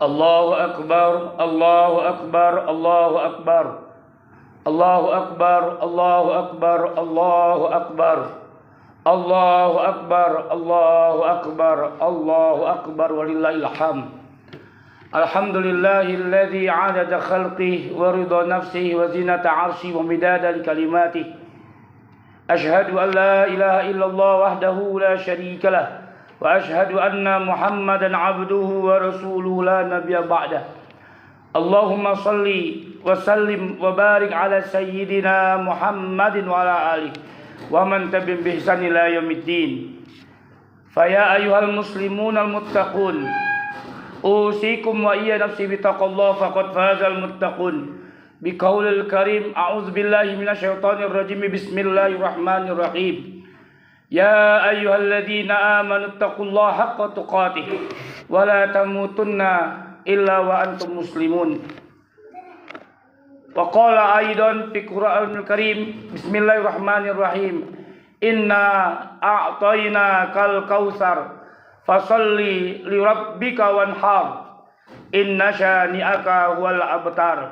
Allahu Akbar, Allahu Akbar, Allahu Akbar, Allahu Akbar, Allahu Akbar, Allahu Akbar, Allahu Akbar, Allahu Akbar, Allahu Akbar, walillahil hamd. Alhamdulillahilladzi 'adada khalqihi wa ridha nafsihi wa zinata 'arsyihi wa midada kalimatihi. Asyhadu an la ilaha illallah wahdahu la syarika lah. Wa ashhadu anna Muhammadan abduhu wa rasuluhu la nabiyya ba'dah. Allahumma salli wa sallim wa barik ala sayyidina Muhammadin wa ala alihi wa man tabi'ahum bi ihsan ila yaumiddin. Fa ya ayyuhal muslimun al muttaqun, usikum wa iyya nafsi bi taqwallahi faqad fazal muttaqun. Bi qaulil karim, a'udzu billahi minasyaitonir rajim. Bismillahirrahmanirrahim. Ya ayyuhalladzina amanu taqullaha haqqa tuqatih wa la tamutunna illa wa antum muslimun. Wa qala aidan fi Qur'anil Karim, bismillahirrahmanirrahim. Inna a'tainakal kautsar fasalli li rabbika wanhar. Inna syani'aka huwal abtar.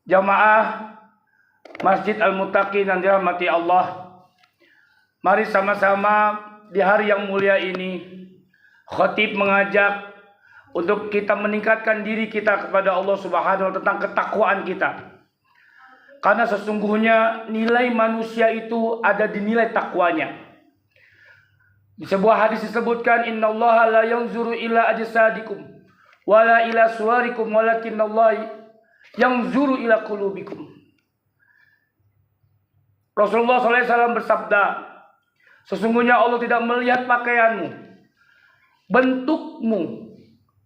Jamaah Masjid Al-Muttaqin yang dirahmati Allah, mari sama-sama di hari yang mulia ini khatib mengajak untuk kita meningkatkan diri kita kepada Allah Subhanahu wa taala tentang ketakwaan kita. Karena sesungguhnya nilai manusia itu ada di nilai takwanya. Di sebuah hadis disebutkan, innallaha la yanzuru ila ajsadikum wala ila suwarikum walakinallaha yanzuru ila qulubikum. Rasulullah SAW bersabda, sesungguhnya Allah tidak melihat pakaianmu, bentukmu,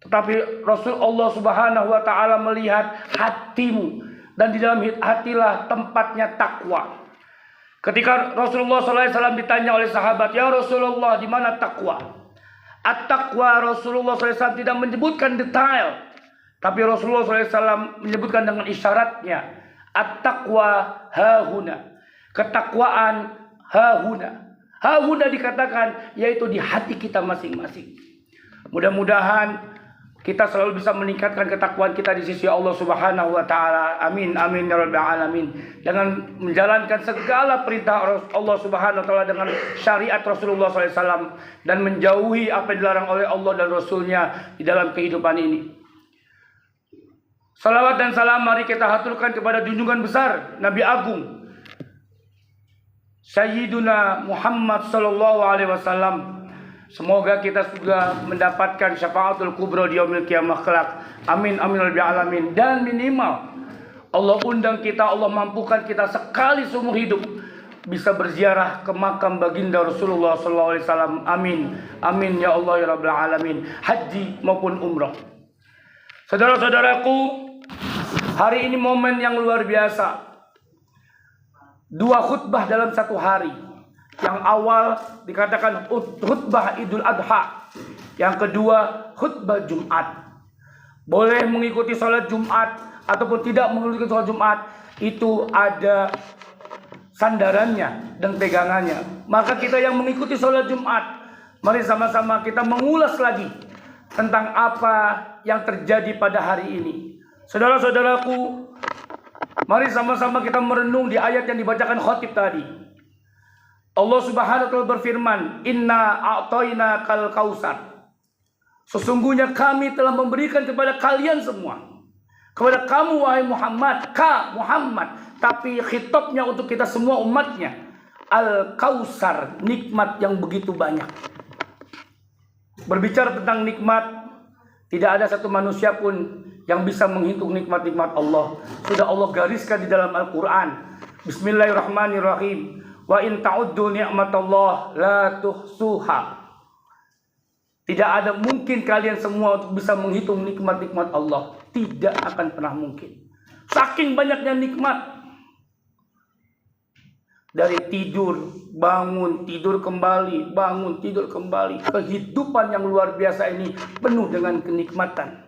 tetapi Rasul Allah Subhanahu wa taala melihat hatimu, dan di dalam hatilah tempatnya takwa. Ketika Rasulullah SAW ditanya oleh sahabat, ya Rasulullah, di mana takwa? At-taqwa, Rasulullah SAW tidak menyebutkan detail, tapi Rasulullah SAW menyebutkan dengan isyaratnya. At-taqwa hahuna, ketakwaan hahuna. Hahuna dikatakan yaitu di hati kita masing-masing. Mudah-mudahan kita selalu bisa meningkatkan ketakwaan kita di sisi Allah Subhanahu wa taala. Amin amin ya rabbal alamin. Dengan menjalankan segala perintah Allah Subhanahu wa taala dengan syariat Rasulullah SAW, dan menjauhi apa yang dilarang oleh Allah dan Rasulnya di dalam kehidupan ini. Salawat dan salam mari kita haturkan kepada junjungan besar Nabi Agung Sayyiduna Muhammad sallallahu alaihi wasallam. Semoga kita juga mendapatkan syafaatul kubra di yaumil qiyamah kelak. Amin amin ya rabbal alamin. Dan minimal Allah undang kita, Allah mampukan kita sekali seumur hidup bisa berziarah ke makam baginda Rasulullah sallallahu alaihi wasallam. Amin amin ya Allah ya rabbal alamin. Haji maupun umrah. Saudara-saudaraku, hari ini momen yang luar biasa. 2 khutbah dalam satu hari. Yang awal dikatakan khutbah Idul Adha, yang kedua khutbah Jumat. Boleh mengikuti sholat Jumat ataupun tidak mengikuti sholat Jumat, itu ada sandarannya dan pegangannya. Maka kita yang mengikuti sholat Jumat, mari sama-sama kita mengulas lagi tentang apa yang terjadi pada hari ini. Saudara-saudaraku, mari sama-sama kita merenung di ayat yang dibacakan khatib tadi. Allah Subhanahu wa taala berfirman, "Inna a'tainakal kautsar." Sesungguhnya kami telah memberikan kepada kalian semua, kepada kamu wahai Muhammad, Muhammad, tapi khitabnya untuk kita semua umatnya. Al-Kautsar, nikmat yang begitu banyak. Berbicara tentang nikmat, tidak ada satu manusia pun yang bisa menghitung nikmat-nikmat Allah. Sudah Allah gariskan di dalam Al-Quran. Bismillahirrahmanirrahim. Wa in ta'uddu ni'matallah la tuhsuha. Tidak ada mungkin kalian semua untuk bisa menghitung nikmat-nikmat Allah. Tidak akan pernah mungkin. Saking banyaknya nikmat. Dari tidur, bangun, tidur kembali, bangun, tidur kembali. Kehidupan yang luar biasa ini penuh dengan kenikmatan.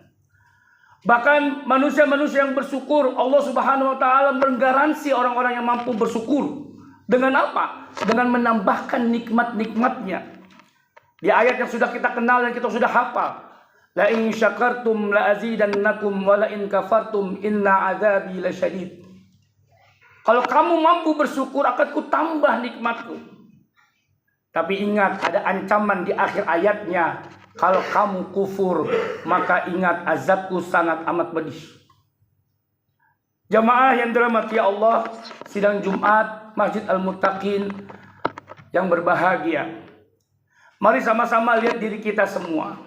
Bahkan manusia-manusia yang bersyukur, Allah Subhanahu wa taala menggaransi orang-orang yang mampu bersyukur. Dengan apa? Dengan menambahkan nikmat-nikmatnya. Di ayat yang sudah kita kenal dan kita sudah hafal. La in syakartum la azidannakum wa la in kafartum inna azabi lasyadid. Kalau kamu mampu bersyukur akan kutambah nikmatku. Tapi ingat ada ancaman di akhir ayatnya. Kalau kamu kufur maka ingat azabku sangat amat pedih. Jamaah yang dirahmati Allah, sidang Jumat Masjid Al-Muttaqin yang berbahagia. Mari sama-sama lihat diri kita semua.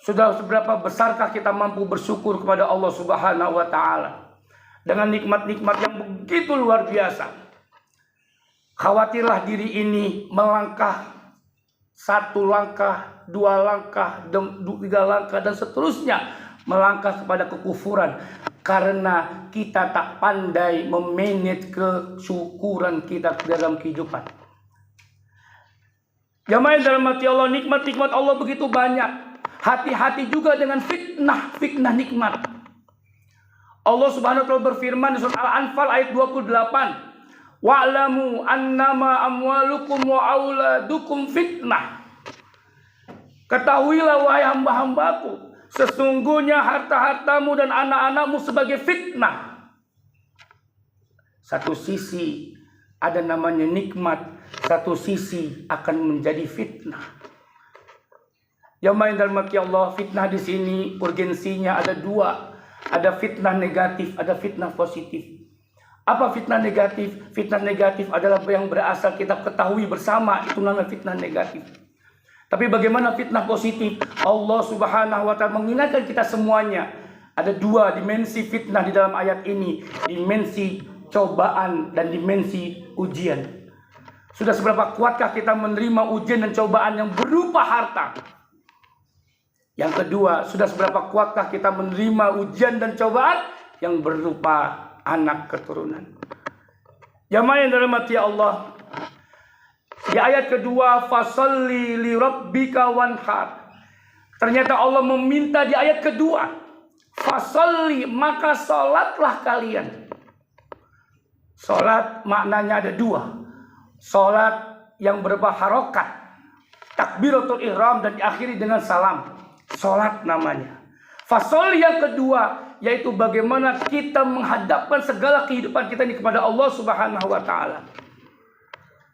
Sudah seberapa besarkah kita mampu bersyukur kepada Allah Subhanahu wa taala dengan nikmat-nikmat yang begitu luar biasa. Khawatirlah diri ini melangkah 1 langkah, 2 langkah, 3 langkah dan seterusnya melangkah kepada kekufuran karena kita tak pandai memanage kesyukuran kita dalam kehidupan. Jamaah yang dirahmati Allah, nikmat-nikmat Allah begitu banyak. Hati-hati juga dengan fitnah nikmat. Allah Subhanahu wa taala berfirman di surat Al-Anfal ayat 28. Wa'lamu annama amwalukum wa auladukum fitnah. Ketahuilah wahai hamba-hambaku, sesungguhnya harta-hartamu dan anak-anakmu sebagai fitnah. Satu sisi ada namanya nikmat, satu sisi akan menjadi fitnah. Jamaah yang dirahmati Allah, fitnah di sini urgensinya ada 2. Ada fitnah negatif, ada fitnah positif. Apa fitnah negatif? Fitnah negatif adalah yang berasal kita ketahui bersama, itu namanya fitnah negatif. Tapi bagaimana fitnah positif? Allah Subhanahu wa taala mengingatkan kita semuanya. Ada 2 dimensi fitnah di dalam ayat ini, dimensi cobaan dan dimensi ujian. Sudah seberapa kuatkah kita menerima ujian dan cobaan yang berupa harta? Yang kedua, sudah seberapa kuatkah kita menerima ujian dan cobaan yang berupa anak keturunan? Jamaah yang dirahmati Allah, di ayat kedua, fasalli li rabbika wanhar. Ternyata Allah meminta di ayat kedua, fasalli, maka salatlah kalian. Salat maknanya ada 2. Salat yang berupa harokat, takbiratul ihram dan diakhiri dengan salam. Salat namanya. Fasol yang kedua yaitu bagaimana kita menghadapkan segala kehidupan kita ini kepada Allah Subhanahu wa taala.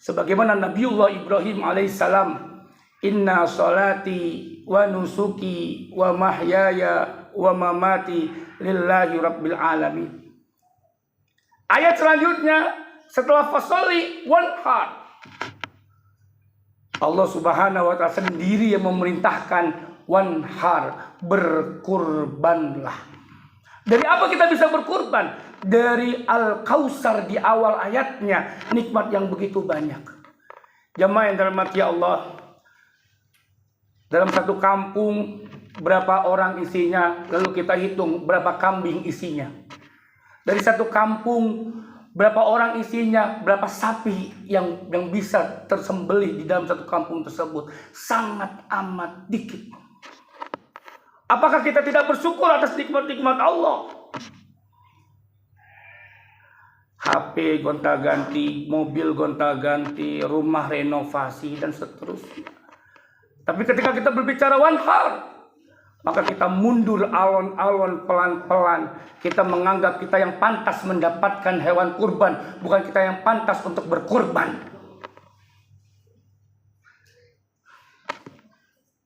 Sebagaimana Nabiullah Ibrahim alaihissalam, inna salati wa nusuki wa mahyaya wa mamati lillahi rabbil alamin. Ayat selanjutnya setelah fasoli wanhar, Allah Subhanahu wa taala sendiri yang memerintahkan wanhar, berkurbanlah. Dari apa kita bisa berkurban? Dari Al-Kautsar di awal ayatnya, nikmat yang begitu banyak. Jamaah yang dirahmati Allah, dalam satu kampung berapa orang isinya, lalu kita hitung berapa kambing isinya. Dari satu kampung berapa orang isinya, berapa sapi yang bisa tersembelih di dalam satu kampung tersebut, sangat amat dikit. Apakah kita tidak bersyukur atas nikmat-nikmat Allah? HP gonta-ganti, mobil gonta-ganti, rumah renovasi dan seterusnya. Tapi ketika kita berbicara wanhar, maka kita mundur alon-alon pelan-pelan. Kita menganggap kita yang pantas mendapatkan hewan kurban, bukan kita yang pantas untuk berkurban.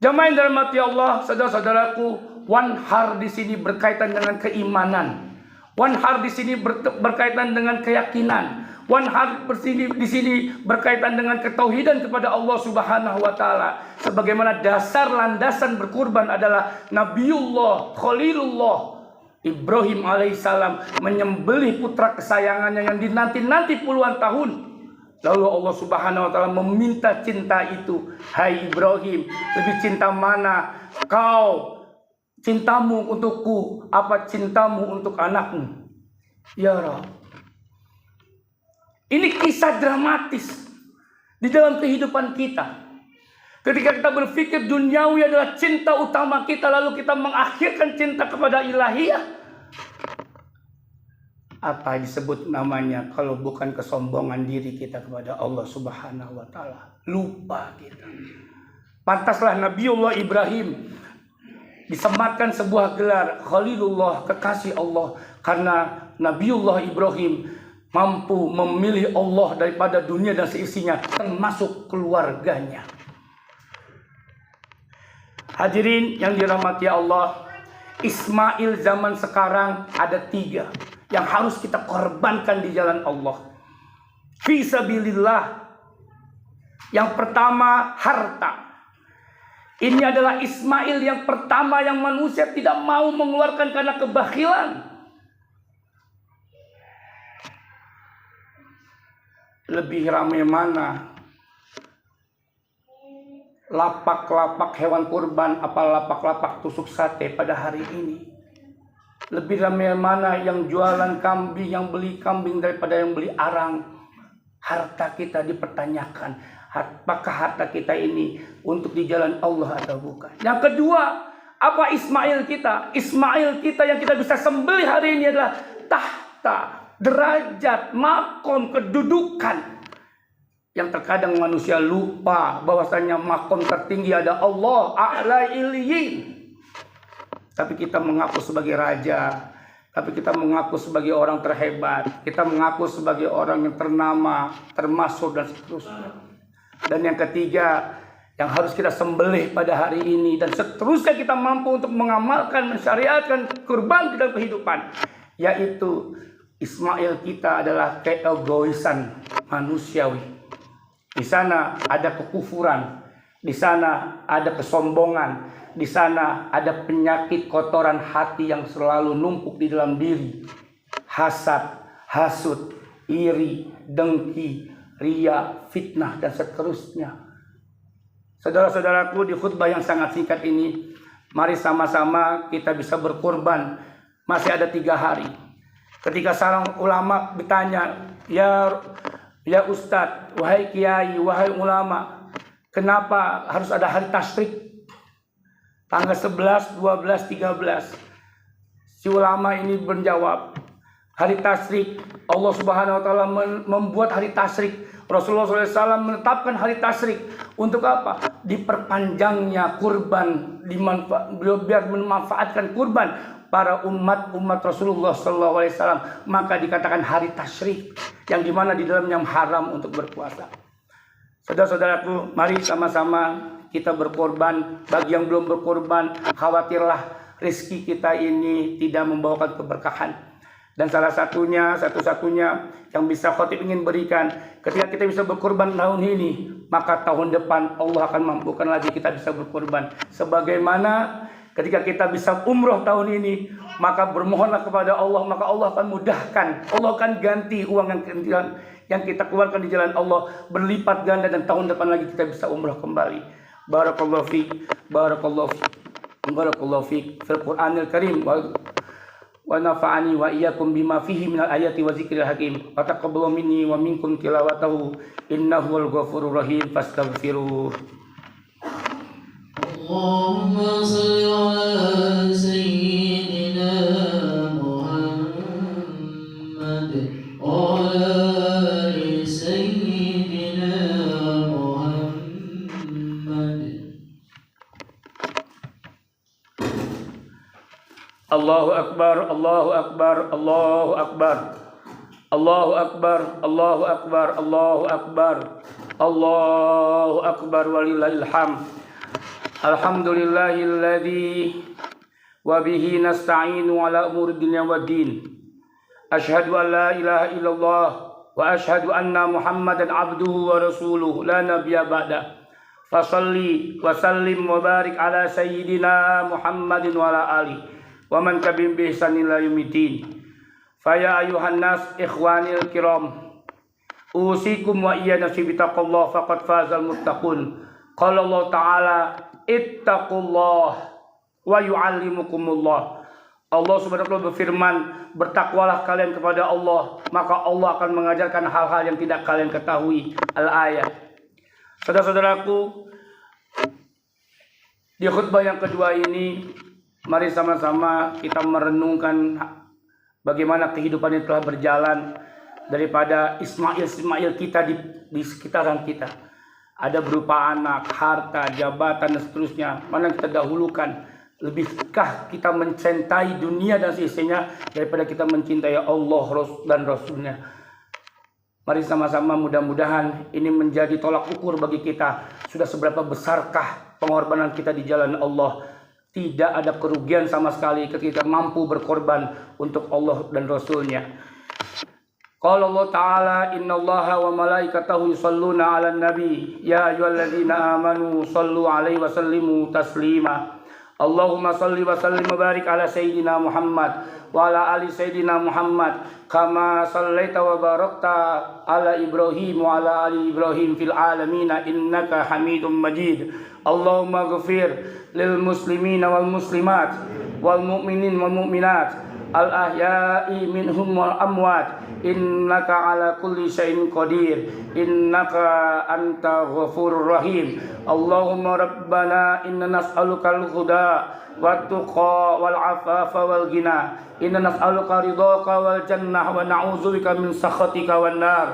Jamaah yang dirahmati Allah, saudara-saudaraku, wanhar di sini berkaitan dengan keimanan. Wanhar di sini berkaitan dengan keyakinan. Wanhar di sini berkaitan dengan ketauhidan kepada Allah Subhanahu wa taala. Sebagaimana dasar landasan berkurban adalah Nabiullah Khalilullah Ibrahim alaihissalam menyembelih putra kesayangannya yang dinanti-nanti puluhan tahun Lalu Allah Subhanahu wa taala meminta cinta itu, hai Ibrahim, lebih cinta mana kau? Cintamu untukku apa cintamu untuk anakmu? Ya Rabb. Ini kisah dramatis di dalam kehidupan kita. Ketika kita berpikir duniawi adalah cinta utama kita, lalu kita mengakhirkan cinta kepada ilahiyah. Apa disebut namanya kalau bukan kesombongan diri kita kepada Allah Subhanahu wa taala? Lupa kita. Pantaslah Nabiullah Ibrahim disematkan sebuah gelar Khalilullah, kekasih Allah, karena Nabiullah Ibrahim mampu memilih Allah daripada dunia dan seisinya, termasuk keluarganya. Hadirin yang dirahmati Allah, Ismail zaman sekarang ada 3 yang harus kita korbankan di jalan Allah. Fisabilillah. Yang pertama, harta. Ini adalah Ismail yang pertama yang manusia tidak mau mengeluarkan karena kebakhilan. Lebih ramai mana lapak-lapak hewan kurban apa lapak-lapak tusuk sate pada hari ini? Lebih ramai mana yang jualan kambing, yang beli kambing daripada yang beli arang? Harta kita dipertanyakan. Apakah harta kita ini untuk di jalan Allah atau bukan? Yang kedua, apa Ismail kita? Ismail kita yang kita bisa sembelih hari ini adalah tahta, derajat, makom, kedudukan. Yang terkadang manusia lupa bahwasanya makom tertinggi ada Allah, a'la ilyin. Tapi kita mengaku sebagai raja, tapi kita mengaku sebagai orang terhebat, kita mengaku sebagai orang yang ternama, termasuk dan seterusnya. Dan yang ketiga yang harus kita sembelih pada hari ini dan seterusnya kita mampu untuk mengamalkan, mensyariatkan kurban dalam kehidupan, yaitu Ismail kita adalah keegoisan manusiawi. Di sana ada kekufuran, di sana ada kesombongan, di sana ada penyakit kotoran hati yang selalu numpuk di dalam diri. Hasad, hasud, iri, dengki, ria, fitnah, dan seterusnya. Saudara-saudaraku, di khutbah yang sangat singkat ini, mari sama-sama kita bisa berkorban. Masih ada 3 hari. Ketika seorang ulama ditanya, Ya Ustadz, wahai kiai, wahai ulama, kenapa harus ada hari tasyrik? Tanggal 11, 12, 13. Si ulama ini menjawab, hari tasyrik, Allah Subhanahu wa taala membuat hari tasyrik. Rasulullah SAW menetapkan hari tasyrik untuk apa? Diperpanjangnya kurban, biar memanfaatkan kurban para umat Rasulullah SAW, maka dikatakan hari tasyrik, yang dimana di dalamnya haram untuk berpuasa. Saudara-saudaraku, mari sama-sama kita berkorban. Bagi yang belum berkorban, khawatirlah rezeki kita ini tidak membawakan keberkahan. Dan satu-satunya yang bisa khotib ingin berikan, ketika kita bisa berkorban tahun ini, maka tahun depan Allah akan mampukan lagi kita bisa berkorban. Sebagaimana ketika kita bisa umroh tahun ini, maka bermohonlah kepada Allah, maka Allah akan mudahkan. Allah akan ganti uang yang kita keluarkan di jalan Allah berlipat ganda, dan tahun depan lagi kita bisa umroh kembali. Barakallahu fiik, barakallahu fiik fil Qur'anil Karim wa nafa'ani wa iyyakum bima fihi minal ayati wa zikril hakim. Wa taqabbal minni wa minkum tilawatahu innahu wal ghafurur rahim fastaghfiruh. Allahumma shalli ala sayyidina Muhammad wa ala ali sayyidina Muhammad. Allahu akbar, Allahu akbar, Allahu akbar. Allahu akbar, Allahu akbar, Allahu akbar. Allahu akbar walillahil hamd. Alhamdulillahilladzi wa bihi nasta'inu ala umuri dunya waddin. Asyhadu an la ilaha illallah wa asyhadu anna Muhammadan abduhu wa rasuluhu la nabiyya ba'da. Fasalli wa sallim wa barik ala sayyidina Muhammadin wa ala alihi wa man tabi'ahum bi ihsanin ila yaumiddin. Fa ya ayuhan nas ikhwanil kiram, Usikum wa iya nafsi bitaqullah faqad fazal muttaqun. Qala Allah Ta'ala ittaqullah wa yu'allimukumullah. Allah Subhanahu wa taala berfirman, bertakwalah kalian kepada Allah, maka Allah akan mengajarkan hal-hal yang tidak kalian ketahui. Al-ayat. Saudara-saudaraku, di khutbah yang kedua ini, mari sama-sama kita merenungkan bagaimana kehidupan yang telah berjalan daripada Ismail kita di sekitaran kita. Ada berupa anak, harta, jabatan, dan seterusnya. Mana yang kita dahulukan? Lebihkah kita mencintai dunia dan seisinya daripada kita mencintai Allah dan Rasulnya? Mari sama-sama mudah-mudahan ini menjadi tolak ukur bagi kita. Sudah seberapa besarkah pengorbanan kita di jalan Allah? Tidak ada kerugian sama sekali ketika kita mampu berkorban untuk Allah dan Rasulnya. Qala Allah Ta'ala innallaha wa malaikatahu yusalluna 'alan nabi ya ayyuhalladzina amanu sallu 'alaihi wa sallimu taslima. Allahumma salli wa sallim wa barik ala sayyidina Muhammad wa ala ali sayyidina Muhammad kama sallaita wa barakta ala Ibrahim wa ala ali Ibrahim fil alamin innaka Hamidum Majid. Allahumma ghfir lil muslimina wal muslimat wal mu'minin wal mu'minat al ahya'i minhum wal amwat innaka ala kulli syai'in qadir innaka anta ghafurur rahim. Allahumma rabbana inna nas'aluka al-huda wat tuqa wal afafa wal ghina inna nas'aluka ridhaka wal jannah wa na'udzubika min sakhatika wan nar.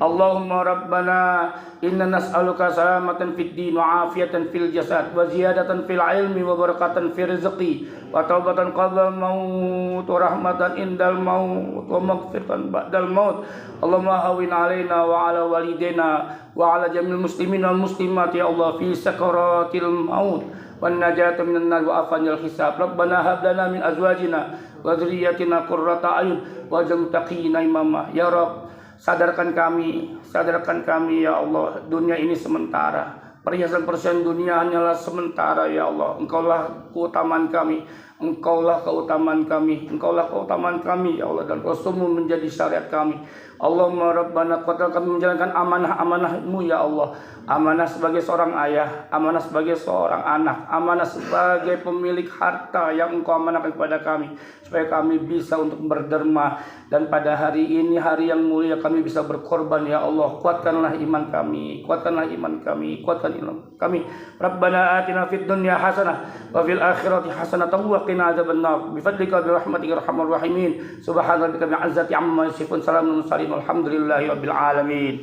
Allahumma rabbana inna nas'aluka salamatan fid din wa afiyatan fil jasad wa ziyadatan fil ilmi wa barakatan fil rizqi wa taubatan qabla maut wa rahmatan indal maut wa maghfiratan ba'dal maut. Allahumma hawin alaina wa ala walidina wa ala jamil muslimin wal muslimat ya Allah fi sakaratil maut wan najata minan nar wa afanil hisab. Rabbana hab lana min azwajina wa dzurriyyatina qurrata a'yun waj'al muttaqina imama. Ya Rabb, sadarkan kami ya Allah, dunia ini sementara. Perhiasan-perhiasan dunia hanyalah sementara ya Allah. Engkaulah keutamaan kami, Engkaulah keutamaan kami, Engkaulah keutamaan kami ya Allah, dan Rasulmu menjadi syariat kami. Allahumma Rabbana qatal kami menjalankan amanah-amanah-Mu ya Allah. Amanah sebagai seorang ayah, amanah sebagai seorang anak, amanah sebagai pemilik harta yang Engkau amanahkan kepada kami, supaya kami bisa untuk berderma, dan pada hari ini hari yang mulia kami bisa berkorban ya Allah. Kuatkanlah iman kami, kuatkanlah iman kami, kuatkan iman kami. Rabbana atina fid dunya hasanah wa fil akhirati hasanah wa qina adzabannar bi fadlika bi rahmatika arhamar rahimin. Subhana rabbika bil izzati amma yasifun salamun mursalin walhamdulillahi rabbil alamin.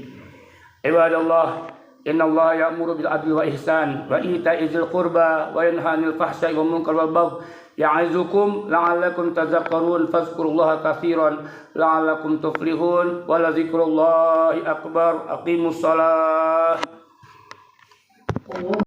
Ibadallah, innallaha ya'muru bil adli wa ihsan wa ita'i dzil qurba wa yanha 'anil fahsya'i wal munkari wal baghi ya'izukum la'allakum tadhakkarun fadhkurullaha katsiran la'allakum tuflihun wa la dzikrullahi akbar. Aqimus shalah.